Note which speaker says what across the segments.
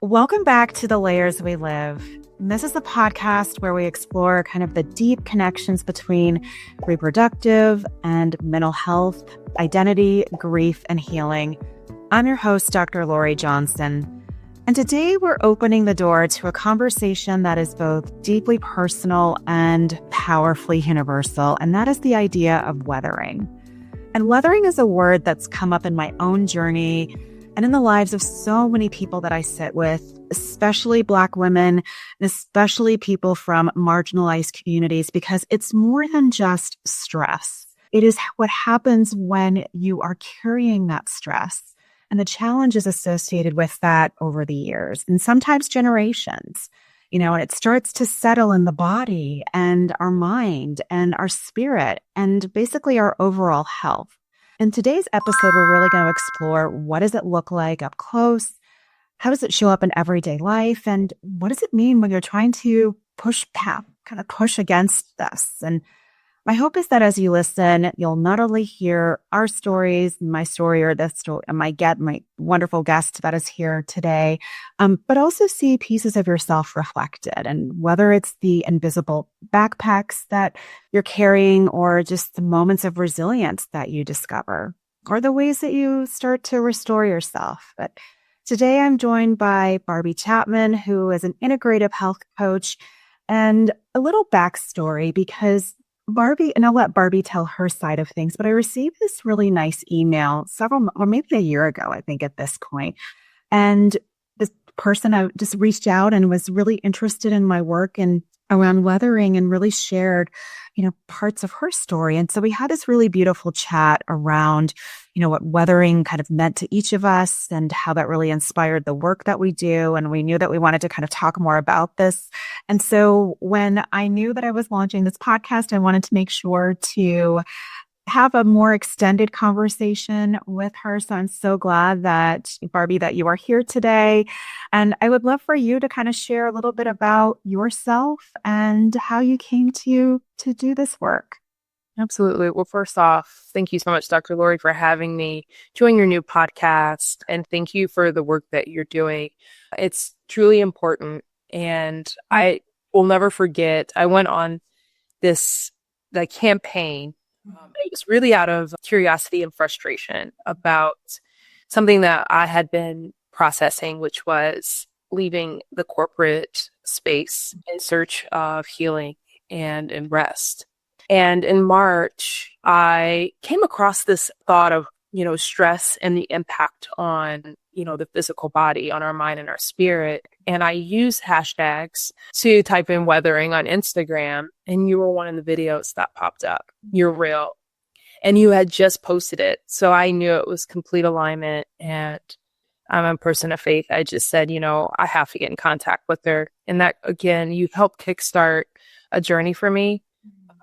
Speaker 1: Welcome back to The Layers We Live. This is the podcast where we explore kind of the deep connections between reproductive and mental health, identity, grief, and healing. I'm your host, Dr. Loree Johnson. And today we're opening the door to a conversation that is both deeply personal and powerfully universal, and that is the idea of weathering. And weathering is a word that's come up in my own journey and in the lives of so many people that I sit with, especially Black women, and especially people from marginalized communities, because it's more than just stress. It is what happens when you are carrying that stress and the challenges associated with that over the years and sometimes generations. And it starts to settle in the body and our mind and our spirit and basically our overall health. In today's episode, we're really going to explore what does it look like up close? How does it show up in everyday life? And what does it mean when you're trying to push against this? And my hope is that as you listen, you'll not only hear our stories, my story, or this story, my wonderful guest that is here today, but also see pieces of yourself reflected. And whether it's the invisible backpacks that you're carrying, or just the moments of resilience that you discover, or the ways that you start to restore yourself. But today I'm joined by Barbie Chapman, who is an integrative health coach, and a little backstory because Barbie, and I'll let Barbie tell her side of things, but I received this really nice email or maybe a year ago, I think at this point. And this person just reached out and was really interested in my work and around weathering and really shared, parts of her story. And so we had this really beautiful chat around, what weathering kind of meant to each of us and how that really inspired the work that we do. And we knew that we wanted to kind of talk more about this. And so when I knew that I was launching this podcast, I wanted to make sure to have a more extended conversation with her. So I'm so glad that, Barbie, that you are here today. And I would love for you to kind of share a little bit about yourself and how you came to do this work.
Speaker 2: Absolutely. Well, first off, thank you so much, Dr. Loree, for having me join your new podcast. And thank you for the work that you're doing. It's truly important. And I will never forget, I went on the campaign. It was really out of curiosity and frustration about something that I had been processing, which was leaving the corporate space in search of healing and rest. And in March, I came across this thought of, stress and the impact on, the physical body, on our mind and our spirit. And I used hashtags to type in weathering on Instagram. And you were one of the videos that popped up. You're real. And you had just posted it. So I knew it was complete alignment. And I'm a person of faith. I just said, I have to get in contact with her. And that, again, you helped kickstart a journey for me.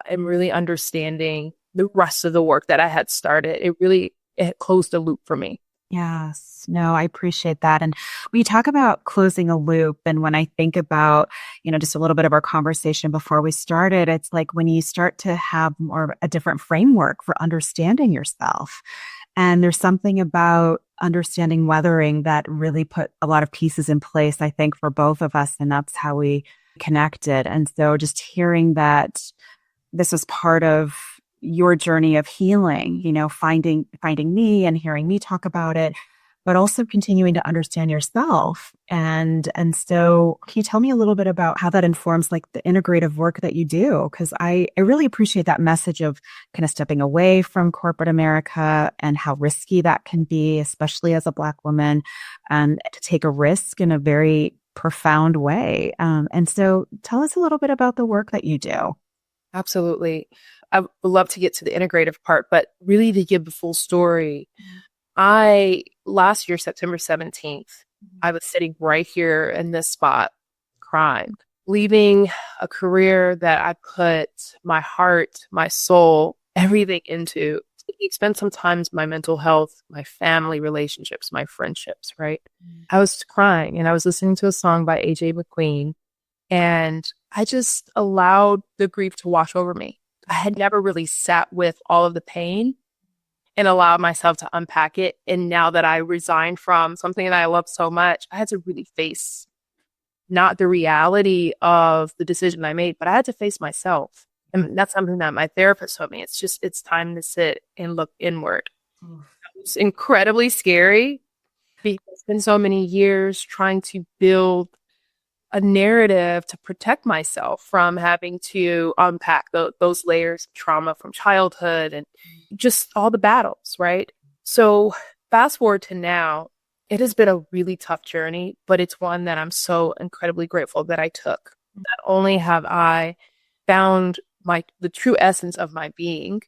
Speaker 2: And really understanding the rest of the work that I had started. It closed a loop for me.
Speaker 1: Yes. No, I appreciate that. And when you talk about closing a loop, and when I think about, just a little bit of our conversation before we started, it's like when you start to have more of a different framework for understanding yourself. And there's something about understanding weathering that really put a lot of pieces in place, I think, for both of us. And that's how we connected. And so just hearing that this was part of your journey of healing, finding me and hearing me talk about it, but also continuing to understand yourself. And so can you tell me a little bit about how that informs like the integrative work that you do? Because I really appreciate that message of kind of stepping away from corporate America and how risky that can be, especially as a Black woman, and to take a risk in a very profound way. And so tell us a little bit about the work that you do.
Speaker 2: Absolutely. I would love to get to the integrative part, but really to give the full story. Last year, September 17th, I was sitting right here in this spot crying, leaving a career that I put my heart, my soul, everything into. Spend sometimes my mental health, my family relationships, my friendships, right? I was crying and I was listening to a song by AJ McQueen. And I just allowed the grief to wash over me. I had never really sat with all of the pain and allow myself to unpack it. And now that I resigned from something that I love so much, I had to really face not the reality of the decision I made, but I had to face myself. And that's something that my therapist told me. It's time to sit and look inward. It's incredibly scary because it's been so many years trying to build a narrative to protect myself from having to unpack those layers of trauma from childhood and just all the battles, right? So fast forward to now, it has been a really tough journey, but it's one that I'm so incredibly grateful that I took. Not only have I found the true essence of my being,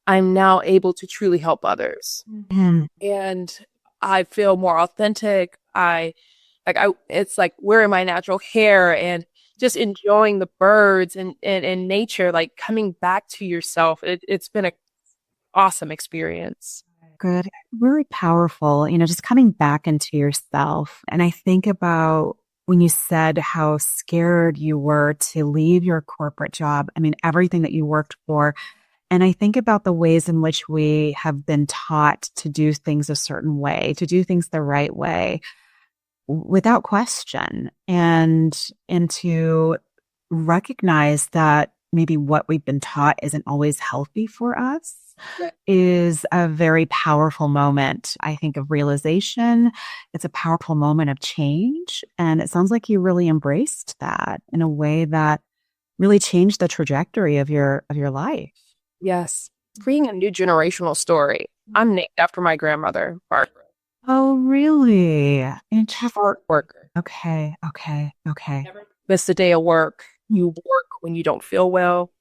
Speaker 2: I'm now able to truly help others.
Speaker 1: Mm.
Speaker 2: And I feel more authentic. It's like wearing my natural hair and just enjoying the birds and nature, like coming back to yourself. It's been an awesome experience.
Speaker 1: Good. Really powerful, just coming back into yourself. And I think about when you said how scared you were to leave your corporate job. I mean, everything that you worked for. And I think about the ways in which we have been taught to do things a certain way, to do things the right way without question, and to recognize that maybe what we've been taught isn't always healthy for us is a very powerful moment, I think, of realization. It's a powerful moment of change. And it sounds like you really embraced that in a way that really changed the trajectory of your life.
Speaker 2: Yes. Creating a new generational story. I'm named after my grandmother, Barbie.
Speaker 1: Oh, really?
Speaker 2: Hard worker.
Speaker 1: Okay.
Speaker 2: Never miss a day of work. You work when you don't feel well.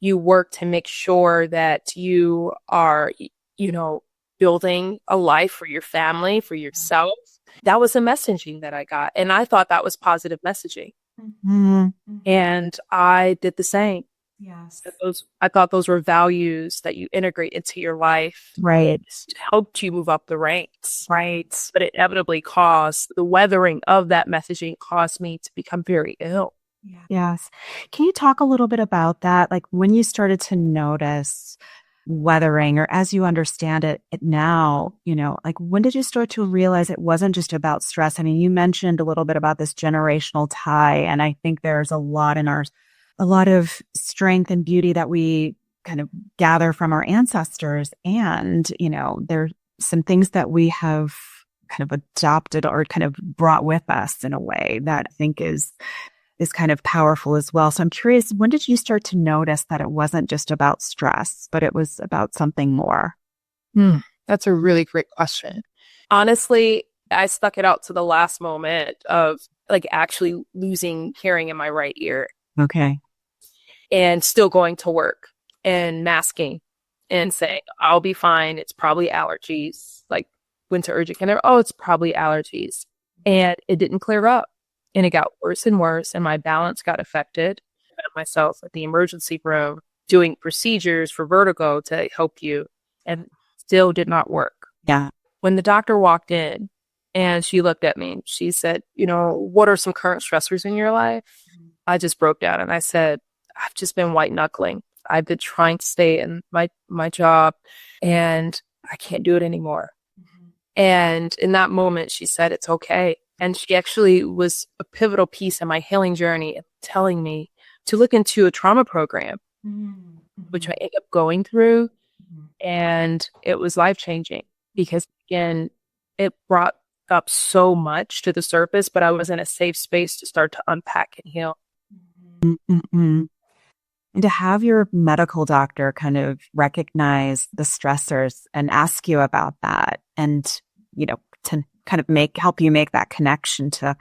Speaker 2: You work to make sure that you are, building a life for your family, for yourself. That was the messaging that I got. And I thought that was positive messaging.
Speaker 1: Mm-hmm.
Speaker 2: And I did the same.
Speaker 1: Yes.
Speaker 2: I thought those were values that you integrate into your life.
Speaker 1: Right.
Speaker 2: It helped you move up the ranks. Right. But it inevitably caused the weathering of that messaging caused me to become very ill.
Speaker 1: Yes. Can you talk a little bit about that? Like when you started to notice weathering, or as you understand it now, like when did you start to realize it wasn't just about stress? I mean, you mentioned a little bit about this generational tie, and I think there's a lot of strength and beauty that we kind of gather from our ancestors. And, there's some things that we have kind of adopted or kind of brought with us in a way that I think is kind of powerful as well. So I'm curious, when did you start to notice that it wasn't just about stress, but it was about something more?
Speaker 2: That's a really great question. Honestly, I stuck it out to the last moment of like actually losing hearing in my right ear.
Speaker 1: Okay.
Speaker 2: And still going to work and masking and saying, I'll be fine. It's probably allergies. Like went to urgent care. Oh, it's probably allergies. And it didn't clear up. And it got worse and worse. And my balance got affected. I found myself at the emergency room doing procedures for vertigo to help you. And still did not work.
Speaker 1: Yeah.
Speaker 2: When the doctor walked in and she looked at me, she said, what are some current stressors in your life? I just broke down and I said, I've just been white knuckling. I've been trying to stay in my job and I can't do it anymore. And in that moment, she said, it's okay. And she actually was a pivotal piece in my healing journey, telling me to look into a trauma program, which I ended up going through. And it was life-changing because, again, it brought up so much to the surface, but I was in a safe space to start to unpack and heal.
Speaker 1: Mm-hmm. And to have your medical doctor kind of recognize the stressors and ask you about that and, to kind of help you make that connection to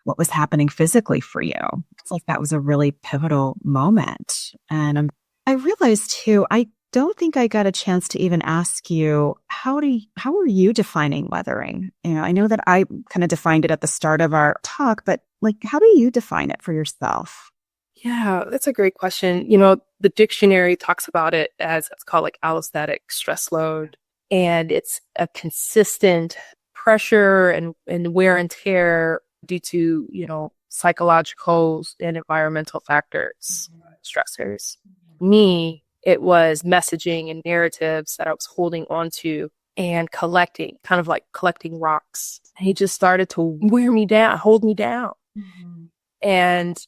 Speaker 1: what was happening physically for you. It's like that was a really pivotal moment. And I realized too, I don't think I got a chance to even ask you, how are you defining weathering? I know that I kind of defined it at the start of our talk, but like, how do you define it for yourself?
Speaker 2: Yeah, that's a great question. The dictionary talks about it as it's called like allostatic stress load. And it's a consistent pressure and wear and tear due to, psychological and environmental factors, stressors. Me, It was messaging and narratives that I was holding onto and collecting, kind of like collecting rocks. And he just started to wear me down, hold me down.
Speaker 1: Mm-hmm.
Speaker 2: And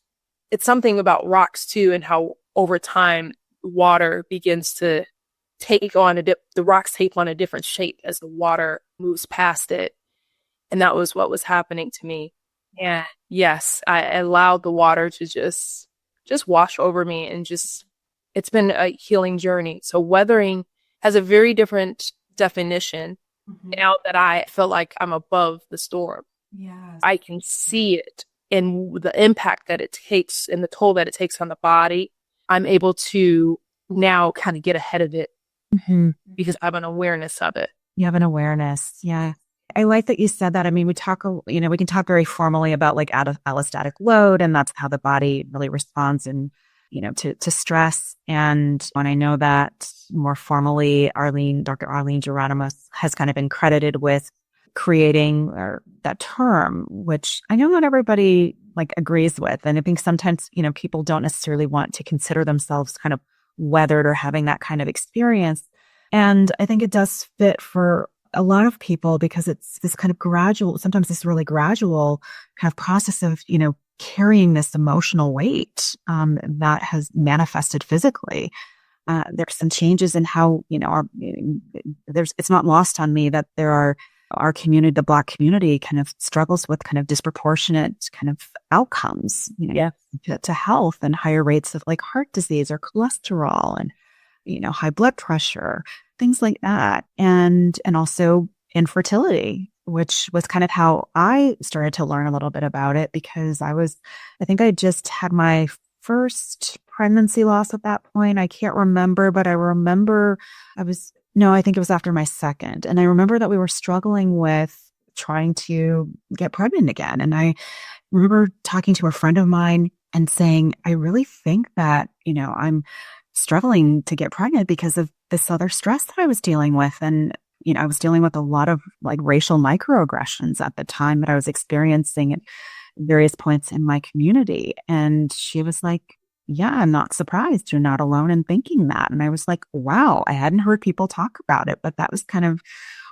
Speaker 2: it's something about rocks too, and how over time water begins to take on the rocks take on a different shape as the water moves past it. And that was what was happening to me. And yes, I allowed the water to just wash over me, and just, it's been a healing journey. So weathering has a very different definition now that I feel like I'm above the storm.
Speaker 1: Yes.
Speaker 2: I can see it and the impact that it takes and the toll that it takes on the body. I'm able to now kind of get ahead of it because I have an awareness of it.
Speaker 1: You have an awareness. Yeah. I like that you said that. I mean, we can talk very formally about like allostatic load, and that's how the body really responds and, to stress. And when I know that more formally, Dr. Arlene Geronimo has kind of been credited with creating that term, which I know not everybody like agrees with. And I think sometimes, people don't necessarily want to consider themselves kind of weathered or having that kind of experience. And I think it does fit for a lot of people because it's this kind of gradual, sometimes this really gradual kind of process of, carrying this emotional weight that has manifested physically. There's some changes in how, it's not lost on me that there are our community, the Black community kind of struggles with kind of disproportionate kind of outcomes, to health and higher rates of like heart disease or cholesterol and, high blood pressure, things like that. And also infertility, which was kind of how I started to learn a little bit about it because I think I just had my first pregnancy loss at that point. I can't remember, but I remember I think it was after my second. And I remember that we were struggling with trying to get pregnant again. And I remember talking to a friend of mine and saying, I really think that, I'm struggling to get pregnant because of this other stress that I was dealing with. And, I was dealing with a lot of like racial microaggressions at the time that I was experiencing at various points in my community. And she was like, yeah, I'm not surprised. You're not alone in thinking that. And I was like, wow, I hadn't heard people talk about it, but that was kind of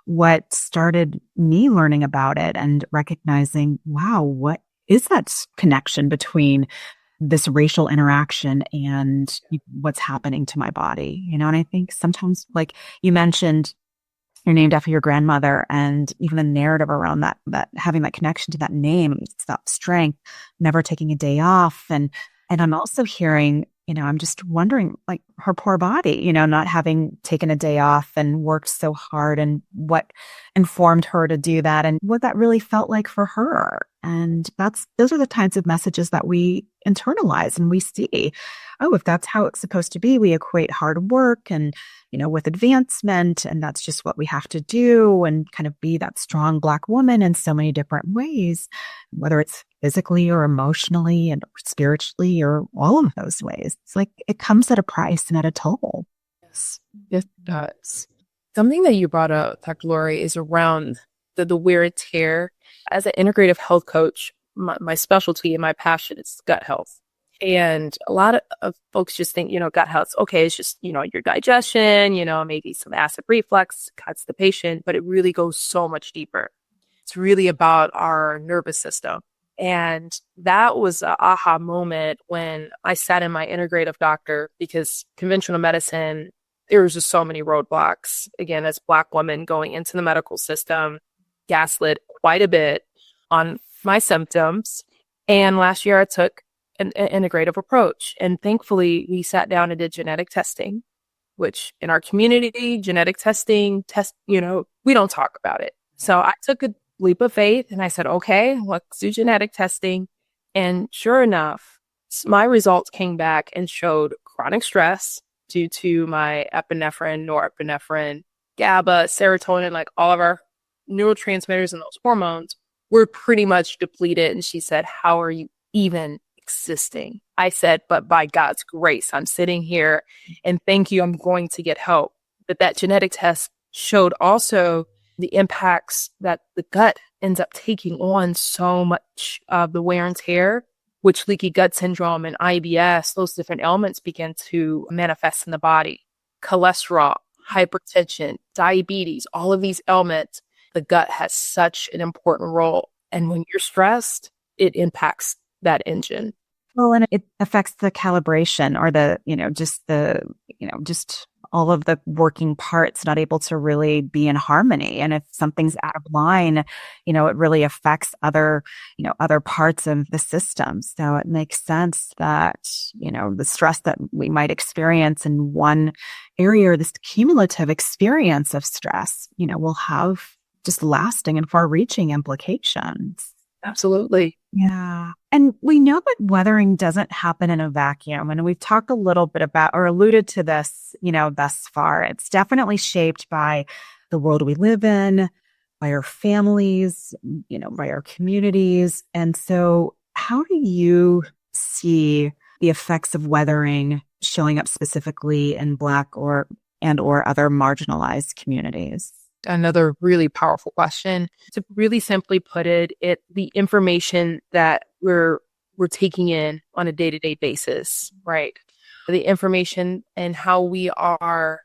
Speaker 1: what started me learning about it and recognizing, wow, what is that connection between this racial interaction and what's happening to my body, and I think sometimes, like you mentioned, you're named after your grandmother, and even the narrative around that having that connection to that name, that strength, never taking a day off. And I'm also hearing, I'm just wondering, like her poor body, not having taken a day off and worked so hard, and what informed her to do that and what that really felt like for her. And those are the kinds of messages that we internalize and we see. Oh, if that's how it's supposed to be, we equate hard work and, with advancement, and that's just what we have to do and kind of be that strong Black woman in so many different ways, whether it's physically or emotionally and spiritually or all of those ways. It's like it comes at a price and at a toll.
Speaker 2: Yes, it does. Something that you brought up, Dr. Loree, is around the wear and tear. As an integrative health coach, my specialty and my passion is gut health. And a lot of folks just think, gut health, okay, it's just, your digestion, maybe some acid reflux, constipation, but it really goes so much deeper. It's really about our nervous system. And that was an aha moment when I sat in my integrative doctor, because conventional medicine, there was just so many roadblocks. Again, as a Black woman going into the medical system, gaslit quite a bit on my symptoms. And last year I took an integrative approach. And thankfully, we sat down and did genetic testing, which in our community, genetic testing, we don't talk about it. So I took a leap of faith and I said, okay, let's do genetic testing. And sure enough, my results came back and showed chronic stress due to my epinephrine, norepinephrine, GABA, serotonin, like all of our neurotransmitters and those hormones were pretty much depleted. And she said, how are you even existing? I said, but by God's grace, I'm sitting here and thank you, I'm going to get help. But that genetic test showed also the impacts that the gut ends up taking on so much of the wear and tear. which leaky gut syndrome and IBS, those different ailments begin to manifest in the body. Cholesterol, hypertension, diabetes, all of these ailments, the gut has such an important role. And when you're stressed, it impacts that engine.
Speaker 1: Well, and it affects the calibration or just all of the working parts not able to really be in harmony. And if something's out of line, it really affects other parts of the system. So it makes sense that, the stress that we might experience in one area, or this cumulative experience of stress, will have just lasting and far-reaching implications.
Speaker 2: Absolutely.
Speaker 1: Yeah. And we know that weathering doesn't happen in a vacuum. And we've talked a little bit about or alluded to this, thus far. It's definitely shaped by the world we live in, by our families, by our communities. And so how do you see the effects of weathering showing up specifically in Black or other marginalized communities?
Speaker 2: Another really powerful question. To really simply put it, the information that we're taking in on a day-to-day basis, right? The information and how we're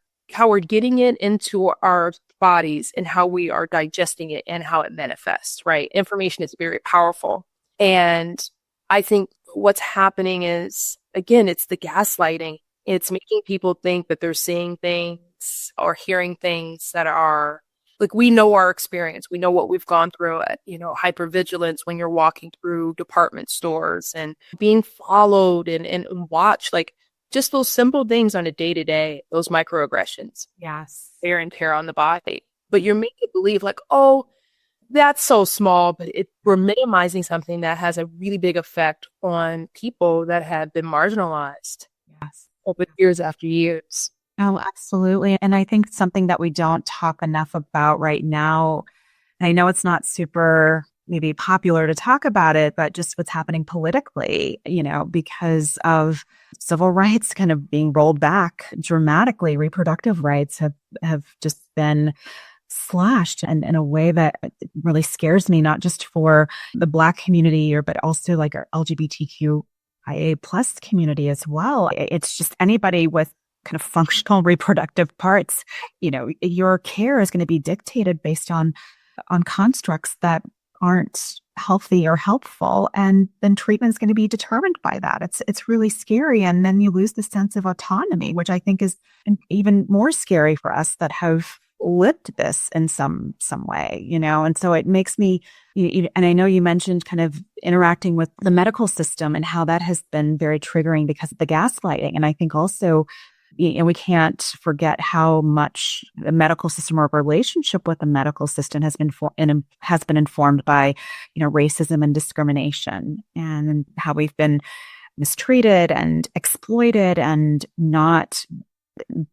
Speaker 2: getting it into our bodies and how we are digesting it and how it manifests, right? Information is very powerful. And I think what's happening is, again, it's the gaslighting. It's making people think that they're seeing things or hearing things that are like, we know our experience. We know what we've gone through at, hypervigilance when you're walking through department stores and being followed and watched, like just those simple things on a day-to-day, those microaggressions.
Speaker 1: Yes.
Speaker 2: Wear and tear on the body. But you're making believe like, oh, that's so small, but we're minimizing something that has a really big effect on people that have been marginalized.
Speaker 1: Yes.
Speaker 2: Over years after years.
Speaker 1: Oh, absolutely. And I think something that we don't talk enough about right now, and I know it's not super maybe popular to talk about it, but just what's happening politically, because of civil rights kind of being rolled back dramatically, reproductive rights have just been slashed and in a way that really scares me, not just for the Black community but also like our LGBTQIA plus community as well. It's just anybody with kind of functional reproductive parts, your care is going to be dictated based on constructs that aren't healthy or helpful. And then treatment is going to be determined by that. It's really scary. And then you lose the sense of autonomy, which I think is even more scary for us that have lived this in some way, and so it makes me, and I know you mentioned kind of interacting with the medical system and how that has been very triggering because of the gaslighting. And I think also, and we can't forget how much the medical system or relationship with the medical system has been informed by, racism and discrimination, and how we've been mistreated and exploited and not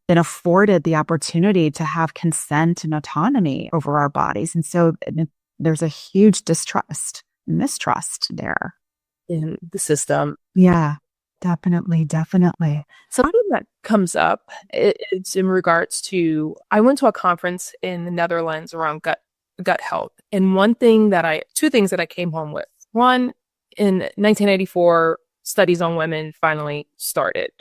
Speaker 1: been afforded the opportunity to have consent and autonomy over our bodies. And so there's a huge mistrust there
Speaker 2: In the system.
Speaker 1: Yeah. Definitely.
Speaker 2: Something that comes up, it's in regards to, I went to a conference in the Netherlands around gut health. And two things that I came home with. One, in 1984, studies on women finally started.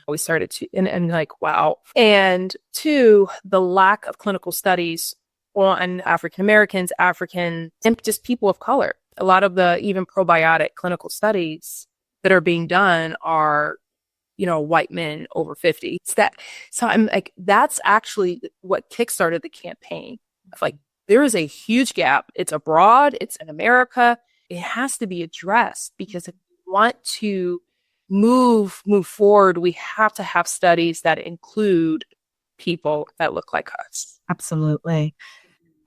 Speaker 2: We started to, and like, wow. And two, the lack of clinical studies on African Americans, and just people of color. A lot of the even probiotic clinical studies that are being done are, white men over 50. So I'm like, that's actually what kickstarted the campaign. Like, there is a huge gap. It's abroad. It's in America. It has to be addressed because if we want to move forward, we have to have studies that include people that look like us.
Speaker 1: Absolutely.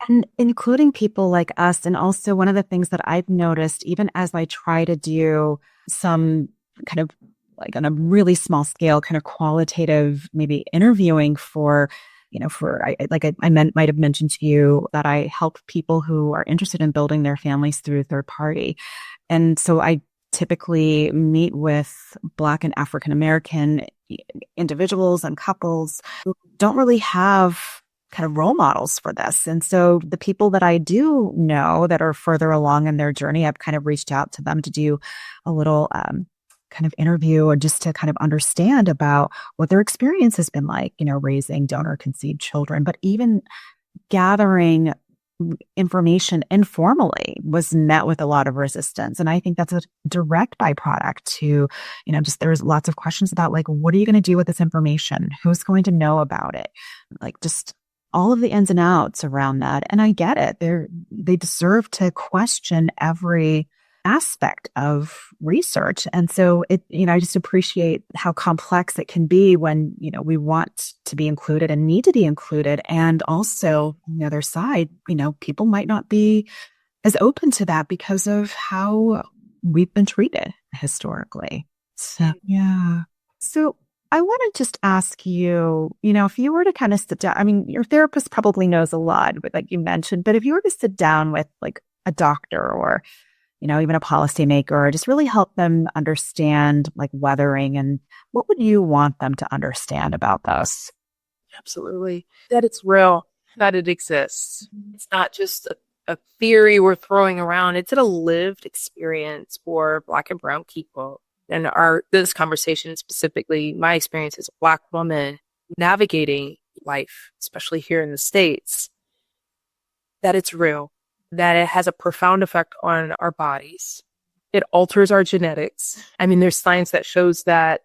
Speaker 1: And including people like us. And also one of the things that I've noticed, even as I try to do some kind of like on a really small scale, kind of qualitative, maybe interviewing for, might have mentioned to you that I help people who are interested in building their families through third party. And so I typically meet with Black and African American individuals and couples who don't really have kind of role models for this. And so the people that I do know that are further along in their journey, I've kind of reached out to them to do a little kind of interview or just to kind of understand about what their experience has been like, raising donor conceived children, but even gathering information informally was met with a lot of resistance. And I think that's a direct byproduct to, just there's lots of questions about like, what are you going to do with this information? Who's going to know about it? Like just all of the ins and outs around that. And I get it. They deserve to question every aspect of research. And so I just appreciate how complex it can be when, we want to be included and need to be included. And also on the other side, people might not be as open to that because of how we've been treated historically. So, yeah. So I want to just ask you, if you were to kind of sit down, I mean, your therapist probably knows a lot, but like you mentioned, but if you were to sit down with like a doctor or even a policymaker, or just really help them understand like weathering, and what would you want them to understand about this?
Speaker 2: Absolutely. That it's real, that it exists. It's not just a theory we're throwing around. It's a lived experience for Black and Brown people. And this conversation, specifically my experience as a Black woman navigating life, especially here in the States, that it's real, that it has a profound effect on our bodies. It alters our genetics. I mean, there's science that shows that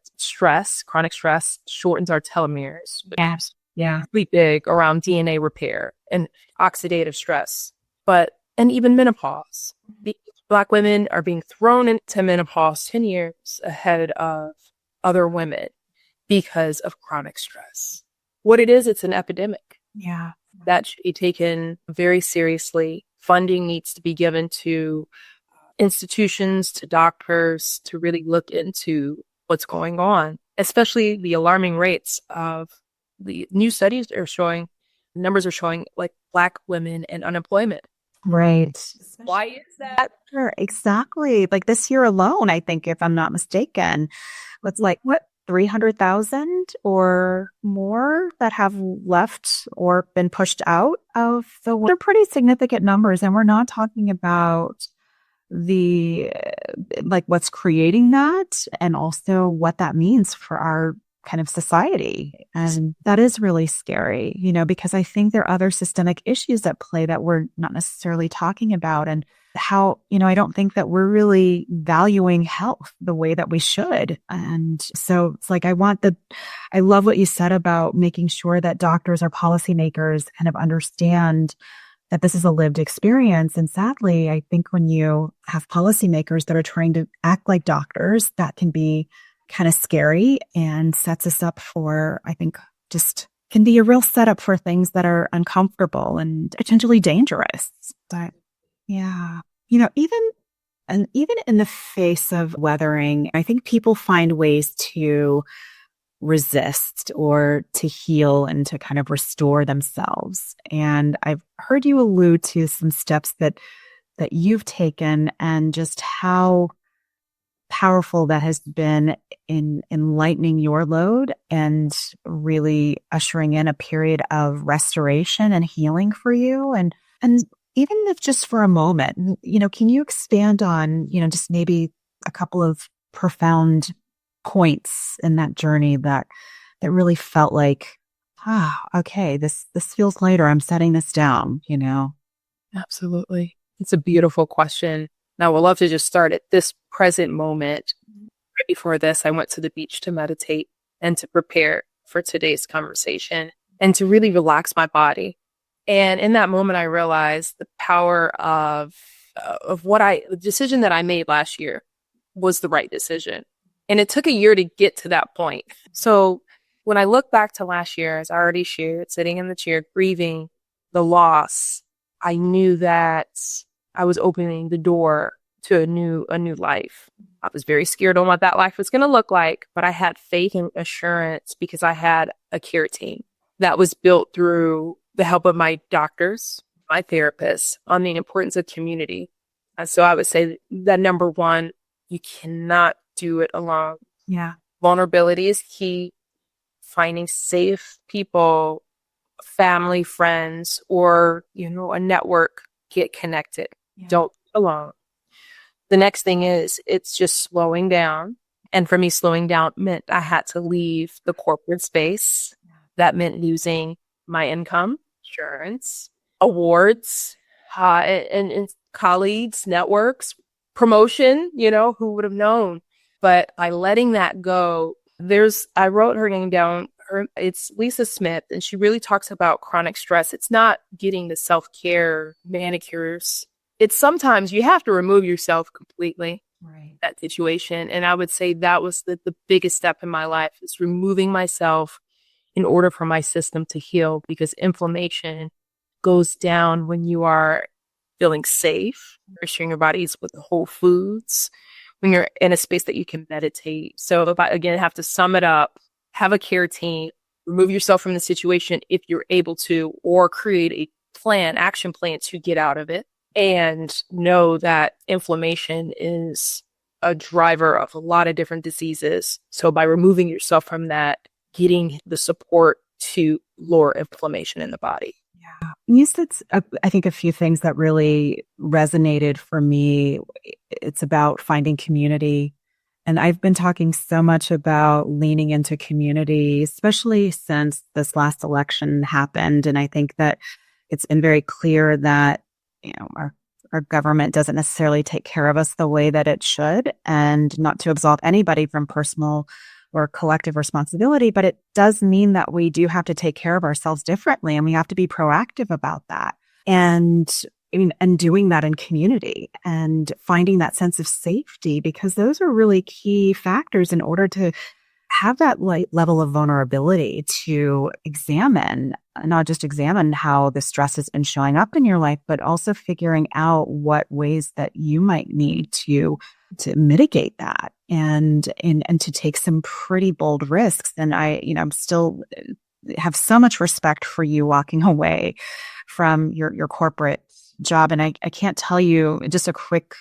Speaker 2: chronic stress shortens our telomeres.
Speaker 1: Yes. Yeah.
Speaker 2: Really big around DNA repair and oxidative stress. And even menopause. Black women are being thrown into menopause 10 years ahead of other women because of chronic stress. What it is, it's an epidemic.
Speaker 1: Yeah.
Speaker 2: That should be taken very seriously. Funding needs to be given to institutions, to doctors, to really look into what's going on, especially the alarming rates of the new studies are showing, numbers are showing like Black women and unemployment.
Speaker 1: Right.
Speaker 2: Why is that?
Speaker 1: Sure, exactly. Like this year alone, I think, if I'm not mistaken, it's like, 300,000 or more that have left or been pushed out of they're pretty significant numbers. And we're not talking about like what's creating that and also what that means for our kind of society. And that is really scary, because I think there are other systemic issues at play that we're not necessarily talking about, and how, I don't think that we're really valuing health the way that we should. And so it's like, I love what you said about making sure that doctors or policymakers kind of understand that this is a lived experience. And sadly, I think when you have policymakers that are trying to act like doctors, that can be kind of scary and sets us up for, I think, just can be a real setup for things that are uncomfortable and potentially dangerous. But yeah, even in the face of weathering, I think people find ways to resist or to heal and to kind of restore themselves. And I've heard you allude to some steps that you've taken, and just how powerful that has been in enlightening your load and really ushering in a period of restoration and healing for you. And even if just for a moment, can you expand on, just maybe a couple of profound points in that journey that really felt like, okay, this feels lighter. I'm setting this down,
Speaker 2: Absolutely. It's a beautiful question. Now, I would love to just start at this present moment. Right before this, I went to the beach to meditate and to prepare for today's conversation and to really relax my body. And in that moment, I realized the power of the decision that I made last year was the right decision. And it took a year to get to that point. So when I look back to last year, as I already shared, sitting in the chair, grieving the loss, I knew that I was opening the door to a new life. I was very scared on what that life was going to look like, but I had faith and assurance because I had a care team that was built through the help of my doctors, my therapists, on the importance of community. And so I would say that number one, you cannot do it alone.
Speaker 1: Yeah.
Speaker 2: Vulnerability is key. Finding safe people family, friends, or, a network, get connected.
Speaker 1: Yeah.
Speaker 2: Don't be alone. The next thing is it's just slowing down. And for me, slowing down meant I had to leave the corporate space. That meant losing my income, insurance, awards, and colleagues, networks, promotion, who would have known? But by letting that go, I wrote her name down. It's Lisa Smith, and she really talks about chronic stress. It's not getting the self-care manicures. It's sometimes you have to remove yourself completely.
Speaker 1: Right.
Speaker 2: That situation. And I would say that was the biggest step in my life, is removing myself in order for my system to heal, because inflammation goes down when you are feeling safe, nourishing your bodies with whole foods, when you're in a space that you can meditate. So if I, again, have to sum it up, have a care team, remove yourself from the situation if you're able to, or create a action plan to get out of it. And know that inflammation is a driver of a lot of different diseases. So by removing yourself from that, getting the support to lower inflammation in the body.
Speaker 1: Yeah. You said, I think, a few things that really resonated for me. It's about finding community. And I've been talking so much about leaning into community, especially since this last election happened. And I think that it's been very clear that our government doesn't necessarily take care of us the way that it should, and not to absolve anybody from personal or collective responsibility, but it does mean that we do have to take care of ourselves differently, and we have to be proactive about that. And doing that in community and finding that sense of safety, because those are really key factors in order to have that level of vulnerability to not just examine how the stress has been showing up in your life, but also figuring out what ways that you might need to mitigate that and to take some pretty bold risks. And I'm still have so much respect for you walking away from your corporate job. And I can't tell you, just a quick,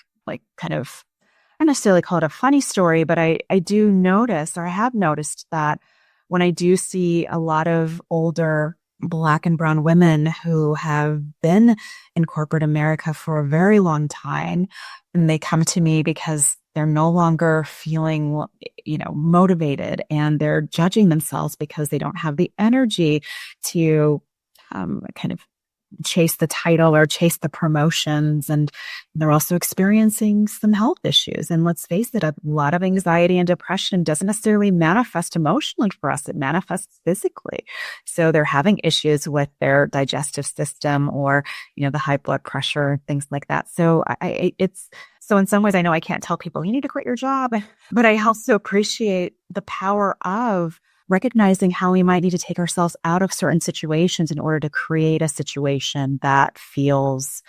Speaker 1: kind of, I don't necessarily call it a funny story, but I do notice, or I have noticed, that when I do see a lot of older Black and brown women who have been in corporate America for a very long time, and they come to me because they're no longer feeling, motivated, and they're judging themselves because they don't have the energy to kind of chase the title or chase the promotions. And they're also experiencing some health issues. And let's face it, a lot of anxiety and depression doesn't necessarily manifest emotionally for us. It manifests physically. So they're having issues with their digestive system, or, the high blood pressure, things like that. So so in some ways, I know I can't tell people you need to quit your job, but I also appreciate the power of recognizing how we might need to take ourselves out of certain situations in order to create a situation that feels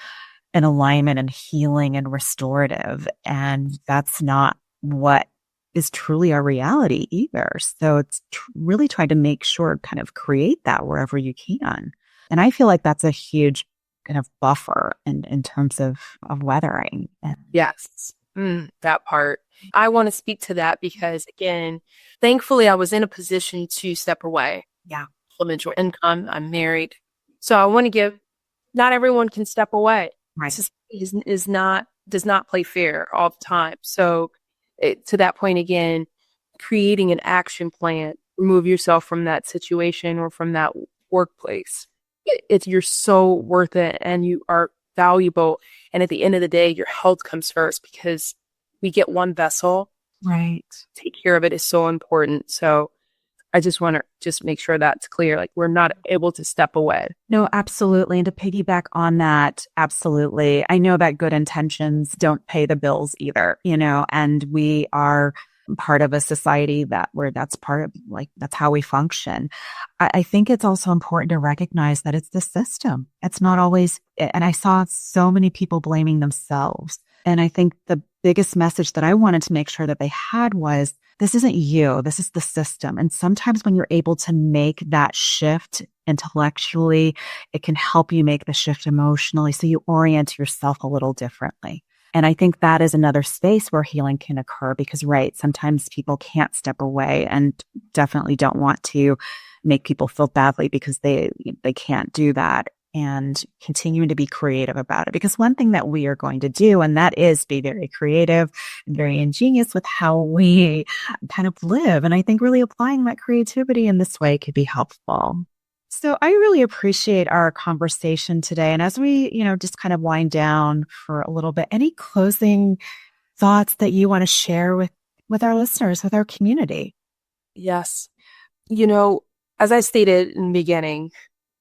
Speaker 1: in alignment and healing and restorative. And that's not what is truly our reality either. So it's really trying to make sure, kind of create that wherever you can. And I feel like that's a huge kind of buffer in terms of weathering.
Speaker 2: Yes. That part. I want to speak to that because, again, thankfully, I was in a position to step away.
Speaker 1: Yeah.
Speaker 2: Supplemental income. I'm married. So I want to not everyone can step away.
Speaker 1: Right.
Speaker 2: Society does not play fair all the time. So to that point, again, creating an action plan, remove yourself from that situation or from that workplace. You're so worth it, and you are valuable. And at the end of the day, your health comes first, because we get one vessel.
Speaker 1: Right.
Speaker 2: Take care of it is so important. So I just want to make sure that's clear. We're not able to step away.
Speaker 1: No, absolutely. And to piggyback on that, absolutely. I know that good intentions don't pay the bills either, and we are part of a society where that's part of, that's how we function. I think it's also important to recognize that it's the system. It's not always, and I saw so many people blaming themselves. And I think the biggest message that I wanted to make sure that they had was, this isn't you, this is the system. And sometimes when you're able to make that shift intellectually, it can help you make the shift emotionally, so you orient yourself a little differently. And I think that is another space where healing can occur, because, right, sometimes people can't step away and definitely don't want to make people feel badly because they can't do that, and continuing to be creative about it. Because one thing that we are going to do, and that is be very creative and very ingenious with how we kind of live. And I think really applying that creativity in this way could be helpful. So I really appreciate our conversation today. And as we, just kind of wind down for a little bit, any closing thoughts that you want to share with our listeners, with our community?
Speaker 2: Yes. As I stated in the beginning,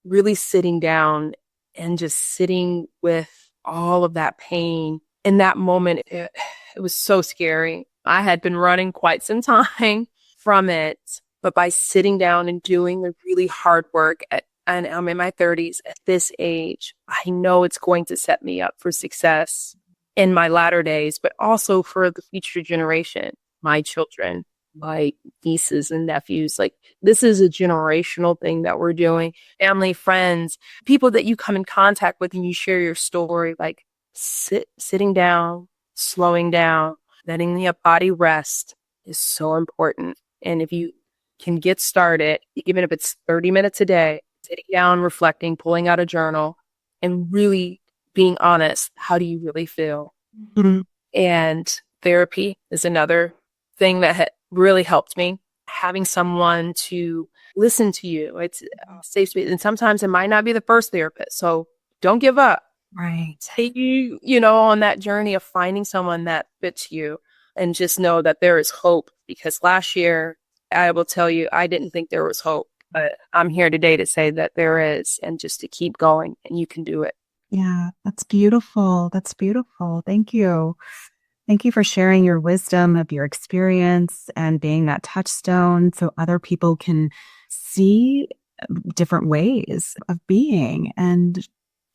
Speaker 2: really sitting down and just sitting with all of that pain in that moment, it was so scary. I had been running quite some time from it, but by sitting down and doing the really hard work and I'm in my 30s at this age, I know it's going to set me up for success in my latter days, but also for the future generation, my children, my nieces and nephews. Like, this is a generational thing that we're doing. Family, friends, people that you come in contact with and you share your story, like sitting down, slowing down, letting the body rest is so important. And if you can get started, even if it's 30 minutes a day, sitting down, reflecting, pulling out a journal, and really being honest, how do you really feel?
Speaker 1: Mm-hmm.
Speaker 2: And therapy is another thing that really helped me. Having someone to listen to you. It's safe space. And sometimes it might not be the first therapist. So don't give up.
Speaker 1: Right.
Speaker 2: Take you, on that journey of finding someone that fits you, and just know that there is hope. Because last year, I will tell you, I didn't think there was hope, but I'm here today to say that there is, and just to keep going, and you can do it.
Speaker 1: Yeah, that's beautiful. That's beautiful. Thank you. Thank you for sharing your wisdom of your experience and being that touchstone so other people can see different ways of being. And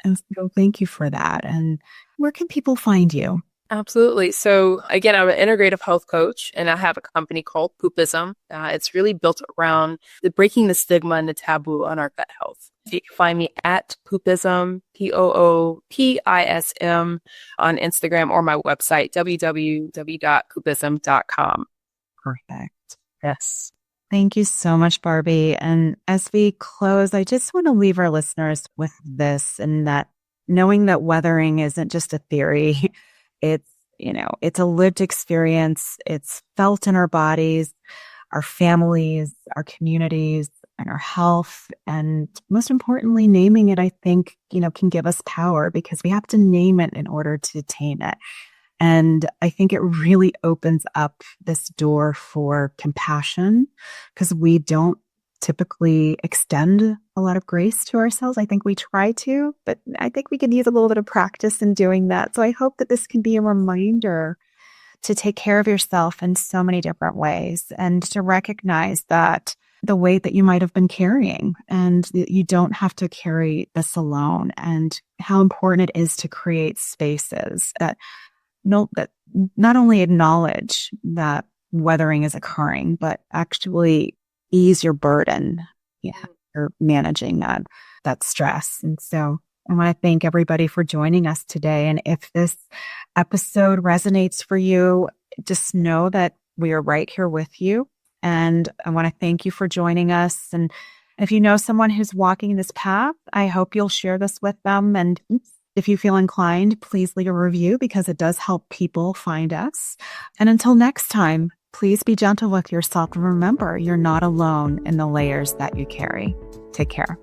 Speaker 1: so thank you for that. And where can people find you?
Speaker 2: Absolutely. So again, I'm an integrative health coach, and I have a company called Poopism. It's really built around breaking the stigma and the taboo on our gut health. So you can find me at Poopism, POOPISM, on Instagram, or my website, www.poopism.com.
Speaker 1: Perfect.
Speaker 2: Yes.
Speaker 1: Thank you so much, Barbie. And as we close, I just want to leave our listeners with this, and that knowing that weathering isn't just a theory. It's a lived experience. It's felt in our bodies, our families, our communities, and our health. And most importantly, naming it, I think, can give us power, because we have to name it in order to tame it. And I think it really opens up this door for compassion, because we don't typically extend a lot of grace to ourselves. I think we try to, but I think we could use a little bit of practice in doing that. So I hope that this can be a reminder to take care of yourself in so many different ways, and to recognize that the weight that you might have been carrying, and you don't have to carry this alone, and how important it is to create spaces that not only acknowledge that weathering is occurring, but actually ease your burden. Yeah, you're managing that stress. And so I want to thank everybody for joining us today. And if this episode resonates for you, just know that we are right here with you. And I want to thank you for joining us. And if you know someone who's walking this path, I hope you'll share this with them. And if you feel inclined, please leave a review, because it does help people find us. And until next time, please be gentle with yourself, and remember, you're not alone in the layers that you carry. Take care.